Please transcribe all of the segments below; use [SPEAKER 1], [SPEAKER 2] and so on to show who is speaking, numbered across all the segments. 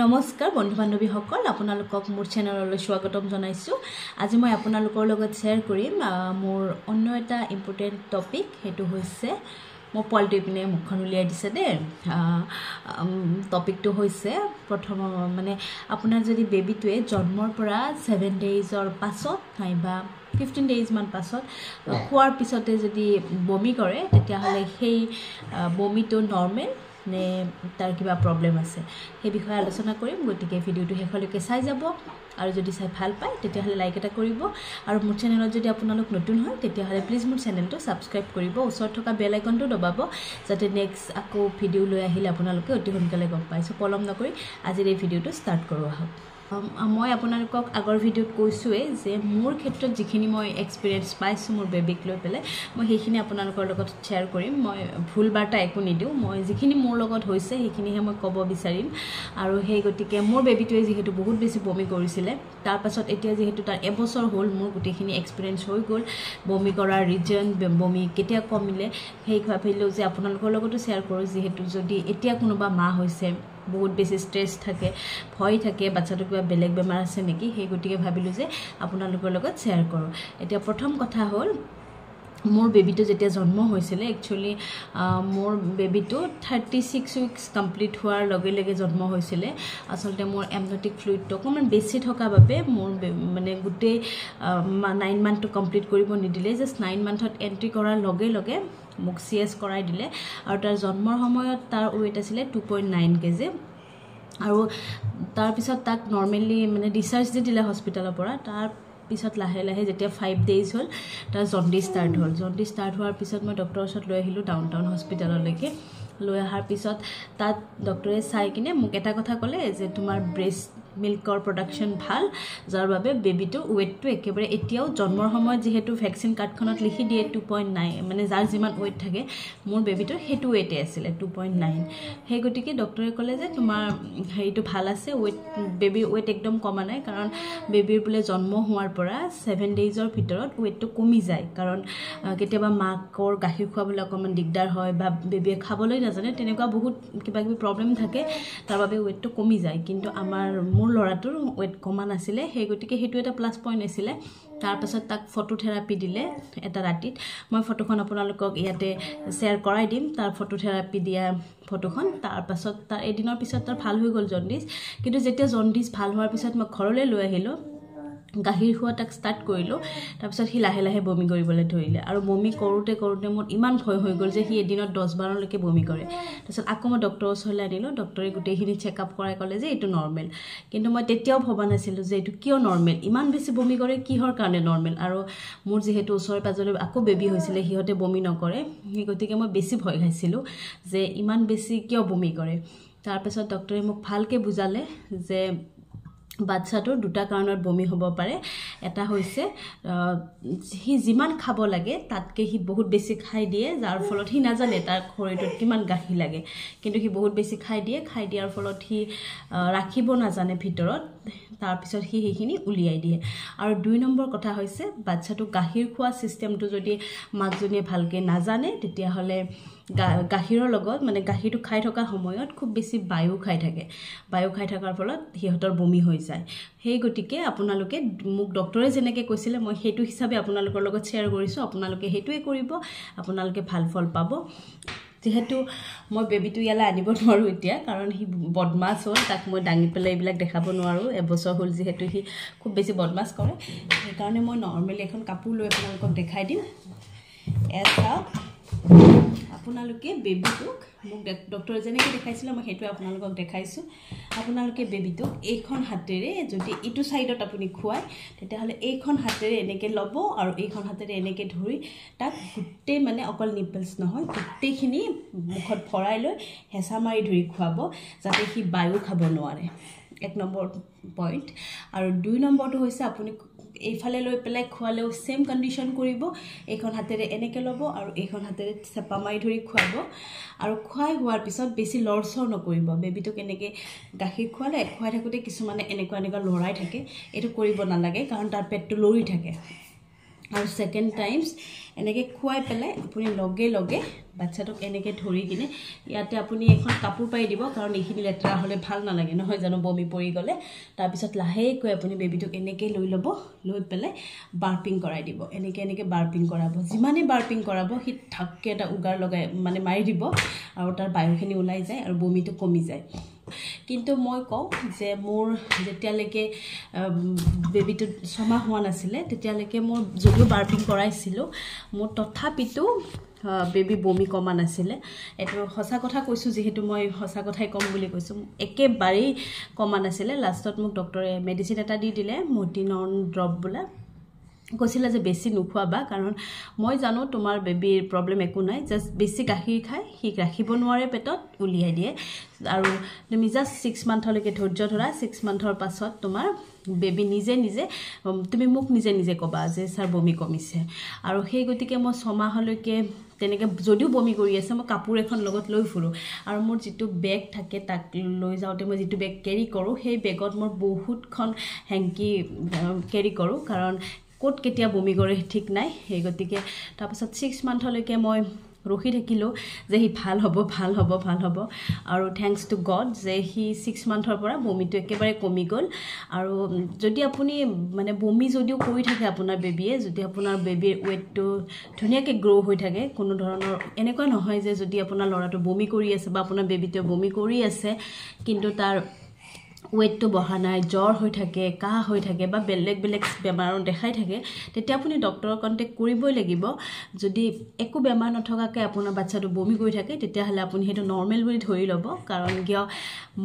[SPEAKER 1] নমস্কাৰ বন্ধু বান্ধৱীসকল আপোনালোকক মোৰ চেনেললৈ স্বাগতম জনাইছো। আজি মই আপোনালোকৰ লগত শেয়াৰ কৰিম মোৰ অন্য এটা ইম্পৰ্টেন্ট টপিক, হেতু হৈছে মই পোৱালিটো পিনে মুখখন উলিয়াই দিছে দে। টপিকটো হৈছে প্ৰথম মানে আপোনাৰ যদি বেবিটোৱে জন্মৰ পৰা 7 ডেজৰ পাছত নাইবা 15 ডেজ মান পাছত খোৱাৰ পিছতে যদি বমি কৰে তেতিয়াহ'লে সেই বমিটো নৰ্মেল নে তাৰ কিবা প্ৰব্লেম আছে সেই বিষয়ে আলোচনা কৰিম। গতিকে ভিডিওটো শেষলৈকে চাই যাব আৰু যদি চাই ভাল পায় তেতিয়াহ'লে লাইক এটা কৰিব আৰু মোৰ চেনেলত যদি আপোনালোক নতুন হয় তেতিয়াহ'লে প্লিজ মোৰ চেনেলটো ছাবস্ক্ৰাইব কৰিব, ওচৰত থকা বেল আইকনটো দবাব যাতে নেক্সট আকৌ ভিডিও লৈ আহিলে আপোনালোকে অতি সোনকালে গম পায়। সো পলম নকৰি আজিৰ এই ভিডিওটো ষ্টাৰ্ট কৰোঁ আহক। মই আপোনালোকক আগৰ ভিডিঅ'ত কৈছোঁৱেই যে মোৰ ক্ষেত্ৰত যিখিনি মই এক্সপিৰিয়েঞ্চ পাইছোঁ মোৰ বেবিক লৈ পেলাই মই সেইখিনি আপোনালোকৰ লগত শ্বেয়াৰ কৰিম। মই ভুল বাৰ্তা একো নিদিওঁ, মই যিখিনি মোৰ লগত হৈছে সেইখিনিহে মই ক'ব বিচাৰিম। আৰু সেই গতিকে মোৰ বেবিটোৱে যিহেতু বহুত বেছি বমি কৰিছিলে, তাৰপাছত এতিয়া যিহেতু তাৰ এবছৰ হ'ল মোৰ গোটেইখিনি এক্সপিৰিয়েঞ্চ হৈ গ'ল, বমি কৰাৰ ৰিজন, বমি কেতিয়া কমিলে, সেই ভাবিলোঁ যে আপোনালোকৰ লগতো শ্বেয়াৰ কৰোঁ। যিহেতু যদি এতিয়া কোনোবা মা হৈছে, বহুত বেছি ষ্ট্ৰেছ থাকে, ভয় থাকে বাচ্চাটো কিবা বেলেগ বেমাৰ আছে নেকি, সেই গতিকে ভাবিলোঁ যে আপোনালোকৰ লগত শ্বেয়াৰ কৰোঁ। এতিয়া প্ৰথম কথা হ'ল মোৰ বেবিটো যেতিয়া জন্ম হৈছিলে, একচুৱেলি মোৰ বেবিটো 36 উইকছ কমপ্লিট হোৱাৰ লগে লগে জন্ম হৈছিলে। আচলতে মোৰ এমনটিক ফ্লুইডটো অকণমান বেছি থকা বাবে মোৰ মানে গোটেই 9 মান্থটো কমপ্লিট কৰিব নিদিলে, জাষ্ট 9 মান্থত এণ্ট্ৰি কৰাৰ লগে লগে মোক CS কৰাই দিলে। আৰু তাৰ জন্মৰ সময়ত তাৰ ৱেইট আছিলে 2.9 kg আৰু তাৰপিছত তাক নৰ্মেলি মানে ডিচাৰ্জ দি দিলে হস্পিটেলৰ পৰা। তাৰ পিছত লাহে লাহে যেতিয়া 5 ডেজ হ'ল তাৰ জণ্ডিছ ষ্টাৰ্ট হ'ল। জণ্ডিছ ষ্টাৰ্ট হোৱাৰ পিছত মই ডক্টৰৰ ওচৰত লৈ আহিলোঁ ডাউন টাউন হস্পিটেললৈকে। লৈ অহাৰ পিছত তাত ডক্টৰে চাই কিনে মোক এটা কথা ক'লে যে তোমাৰ ব্ৰেষ্ট মিল্কৰ প্ৰডাকশ্যন ভাল, যাৰ বাবে বেবিটোৰ ৱেইটটো একেবাৰে এতিয়াও জন্মৰ সময়ত যিহেতু ভেকচিন কাৰ্ডখনত লিখি দিয়ে 2.9, মানে যাৰ যিমান ৱেইট থাকে মোৰ বেবিটোৰ সেইটো ৱেইটে আছিলে 2.9। সেই গতিকে ডক্টৰে ক'লে যে তোমাৰ হেৰিটো ভাল আছে, বেবিৰ ৱেইট একদম কমা নাই, কাৰণ বেবিৰ বোলে জন্ম হোৱাৰ পৰা 7 ডেজৰ ভিতৰত ৱেইটটো কমি যায়। কাৰণ কেতিয়াবা মাকৰ গাখীৰ খুৱাবলৈ অকণমান দিগদাৰ হয় বা বেবিয়ে খাবলৈ নাজানে, তেনেকুৱা বহুত কিবা কিবি প্ৰব্লেম থাকে, তাৰ বাবে ৱেইটটো কমি যায়। কিন্তু মোৰ ল'ৰাটোৰ ৱেইট কমা নাছিলে, সেই গতিকে সেইটো এটা প্লাছ পইণ্ট আছিলে। তাৰপাছত তাক ফটো থেৰাপি দিলে এটা ৰাতিত। মই ফটোখন আপোনালোকক ইয়াতে শ্বেয়াৰ কৰাই দিম, তাৰ ফটো থেৰাপি দিয়া ফটোখন। তাৰপাছত তাৰ এদিনৰ পিছত তাৰ ভাল হৈ গ'ল জণ্ডিছ। কিন্তু যেতিয়া জণ্ডিছ ভাল হোৱাৰ পিছত মই ঘৰলৈ লৈ আহিলোঁ, গাখীৰ খোৱা তাক ষ্টাৰ্ট কৰিলোঁ, তাৰপিছত সি লাহে লাহে বমি কৰিবলৈ ধৰিলে। আৰু বমি কৰোঁতে কৰোঁতে মোৰ ইমান ভয় হৈ গ'ল যে সি এদিনত 10-12লৈকে বমি কৰে। তাৰপিছত আকৌ মই ডক্টৰৰ ওচৰলৈ আনিলোঁ, ডক্টৰে গোটেইখিনি চেকআপ কৰাই ক'লে যে এইটো নৰ্মেল। কিন্তু মই তেতিয়াও ভবা নাছিলোঁ যে এইটো কিয় নৰ্মেল, ইমান বেছি বমি কৰে কিহৰ কাৰণে নৰ্মেল। আৰু মোৰ যিহেতু ওচৰে পাজৰে আকৌ বেবী হৈছিলে, সিহঁতে বমি নকৰে, সেই গতিকে মই বেছি ভয় খাইছিলোঁ যে ইমান বেছি কিয় বমি কৰে। তাৰপিছত ডক্টৰে মোক ভালকৈ বুজালে যে বাচ্চাটোৰ দুটা কাৰণত বমি হ'ব পাৰে। এটা হৈছে সি যিমান খাব লাগে তাতকৈ সি বহুত বেছি খাই দিয়ে, যাৰ ফলত সি নাজানে তাৰ শৰীৰটোত কিমান গাখীৰ লাগে, কিন্তু সি বহুত বেছি খাই দিয়াৰ ফলত সি ৰাখিব নাজানে ভিতৰত, তাৰপিছত সি সেইখিনি উলিয়াই দিয়ে। আৰু 2 নম্বৰ কথা হৈছে বাচ্চাটো গাখীৰ খোৱা ছিষ্টেমটো যদি মাকজনীয়ে ভালকৈ নাজানে তেতিয়াহ'লে গাখীৰৰ লগত মানে গাখীৰটো খাই থকা সময়ত খুব বেছি বায়ু খাই থাকে, বায়ু খাই থকাৰ ফলত সিহঁতৰ বমি হৈ যায়। সেই গতিকে আপোনালোকে মোক ডক্টৰে যেনেকৈ কৈছিলে মই সেইটো হিচাপে আপোনালোকৰ লগত শ্বেয়াৰ কৰিছোঁ, আপোনালোকে সেইটোৱে কৰিব, আপোনালোকে ভাল ফল পাব। যিহেতু মই বেবিটো ইয়ালৈ আনিব নোৱাৰোঁ এতিয়া, কাৰণ সি বদমাছ হ'ল, তাক মই দাঙি পেলাই এইবিলাক দেখাব নোৱাৰোঁ, এবছৰ হ'ল যিহেতু সি খুব বেছি বদমাছ কৰে। সেইকাৰণে মই নৰ্মেলি এখন কাপোৰ লৈ আপোনালোকক দেখাই দিম। চাওক আপোনালোকে বেবিটোক মোক ডক্টৰে যেনেকৈ দেখাইছিলে মই সেইটোৱে আপোনালোকক দেখাইছোঁ। আপোনালোকে বেবিটোক এইখন হাতেৰে যদি এইটো ছাইডত আপুনি খুৱায় তেতিয়াহ'লে এইখন হাতেৰে এনেকৈ ল'ব আৰু এইখন হাতেৰে এনেকৈ ধৰি তাক গোটেই মানে অকল নিপলছ নহয় গোটেইখিনি মুখত ভৰাই লৈ হেঁচা মাৰি ধৰি খুৱাব, যাতে সি বায়ু খাব নোৱাৰে। 1 নম্বৰ পইণ্ট। আৰু 2 নম্বৰটো হৈছে আপুনি এইফালে লৈ পেলাই খোৱালেও সেম কণ্ডিশ্যন কৰিব, এইখন হাতেৰে এনেকৈ ল'ব আৰু এইখন হাতেৰে চেপা মাৰি ধৰি খুৱাব। আৰু খুৱাই হোৱাৰ পিছত বেছি লৰচৰ নকৰিব। বেবিটোক এনেকৈ গাখীৰ খুৱাই থাকোঁতে কিছুমানে এনেকুৱা লৰাই থাকে, এইটো কৰিব নালাগে, কাৰণ তাৰ পেটটো লৰি থাকে। আৰু সেকেন্ড টাইমস এনেকে খুৱাই পেলাই আপুনি লগে লগে বাচ্চাটোক এনেকে ধৰি কিনে ইয়াতে আপুনি এখন কাপোৰ পাই দিব কাৰণ এইখিনি লেটৰা হলে ভাল নালাগে নহয় জানো বমি পৰি গলে তাৰ পিছত লাহেকৈ আপুনি বেবিটোক এনেকে লৈ লব লৈ পেলাই বাৰ্পিং কৰাই দিব এনেকে বাৰ্পিং কৰাব যিমানে বাৰ্পিং কৰাব হি ঠাককে এটা উগাৰ লগাই মানে মাৰি দিব আৰু তাৰ বায়ুখিনি ওলাই যায় আৰু বমিটো কমি যায় কিন্তু মই কওঁ যে মোৰ যেতিয়ালৈকে বেবিটো 6 মাহ হোৱা নাছিলে তেতিয়ালৈকে মোৰ যদিও বাৰ্পিং কৰাইছিলো মোৰ তথাপিতো বেবি বমি কমা নাছিলে এটো হসা কথা কৈছো যেহেতু মই হসা কথাই কম বুলি কৈছো একেবাৰে কমা নাছিলে লাষ্টত মোক ডক্টৰে মেডিসিন এটা দি দিলে মটিনন ড্ৰপ বুলা কৈছিলা যে বেছি নুখুৱাবা কাৰণ মই জানো তোমাৰ বেবিৰ প্ৰবলেম একো নাই জাস্ট বেছি গাখীৰ খাই হি ৰাখিব নোৱাৰে পেটত উলিয়াই দিয়ে আৰু তুমি জাস্ট 6 মান্থলৈকে ধৈৰ্য ধৰা 6 মান্থৰ পাছত তোমাৰ বেবি নিজে নিজে তুমি মোক নিজে নিজে কবা যে স্যাৰ বমি কমিছে আৰু সেই গতিকে মই 6 মাহলৈকে তেনেকে যদিও বমি কৰি আছে মই কাপোৰ এখন লগত লৈ ফুৰো আৰু মোৰ যেটো বেগ থাকে তাক লৈ যাওতে মই যেটো বেগ কেৰি কৰো সেই বেগত মোৰ বহুতখন হেংকি কেৰি কৰো কাৰণ কোট কেতিয়া বমি কৰে ঠিক নাই এই গতিকে তাৰ পাছত 6 মান্থলৈকে মই ৰখি থাকিলো যে হি ভাল হ'ব আৰু থ্যাঙ্কস টু গড যে হি 6 মান্থৰ পৰা বমিটো একেবাৰে কমি গল আৰু যদি আপুনি মানে বমি যদিও কৰি থাকে আপোনাৰ বেবিয়ে যদি আপোনাৰ বেবিৰ ওয়েটটো ধুনিয়াকে গ্ৰো হৈ থাকে কোনো ধৰণৰ এনেকুৱা নহয় যে যদি আপোনাৰ লৰাটো বমি কৰি আছে বা আপোনাৰ বেবিটো বমি কৰি আছে কিন্তু তাৰ ওয়েটটো বহা নাই জ্বৰ হৈ থাকে কাহ হৈ থাকে বা বেলেগ বেমাৰ দেখাই থাকে তেতিয়া আপুনি ডক্টৰৰ কন্টাক্ট কৰিবই লাগিব যদি একো বেমাৰ নথকাকে আপোনাৰ বাচ্চাটো বমি কৰি থাকে তেতিয়া হলে আপুনি হেতু নৰমাল বুলি ধৰি লব কাৰণ কিয়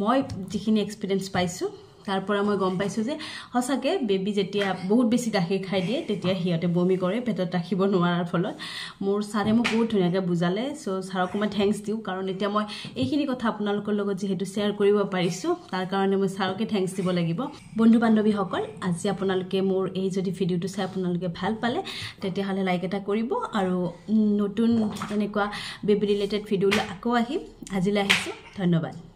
[SPEAKER 1] মই যিখিনি এক্সপেৰিয়েন্স পাইছো তাৰ পৰা মই গম পাইছো যে হসাকে বেবি যেতিয়া বহুত বেছি গাখীৰ খাই দিয়ে তেতিয়া হিয়তে বমি কৰে পেটত ৰাখিব নোৱাৰাৰ ফলত মোৰ সাৰে মোক বহুত ধুনিয়াকে বুজালে সো সাৰক মই থ্যাঙ্কস দিও কাৰণ এতিয়া মই এইখিনি কথা আপোনালোকৰ লগত যেহেতু শেয়াৰ কৰিব পাৰিছো তাৰ কাৰণে মই সাৰকে থ্যাঙ্কস দিব লাগিব বন্ধু বান্ধৱী সকল আজি আপোনালোকে মোৰ এই যদি ভিডিওটো চাই আপোনালোকে ভাল পালে তেতিয়া হলে লাইক এটা কৰিব আৰু নতুন এনেকুৱা বেবি ৰিলেটেড ভিডিওলৈ আকৌ আহিম আজিলৈ আহিছো ধন্যবাদ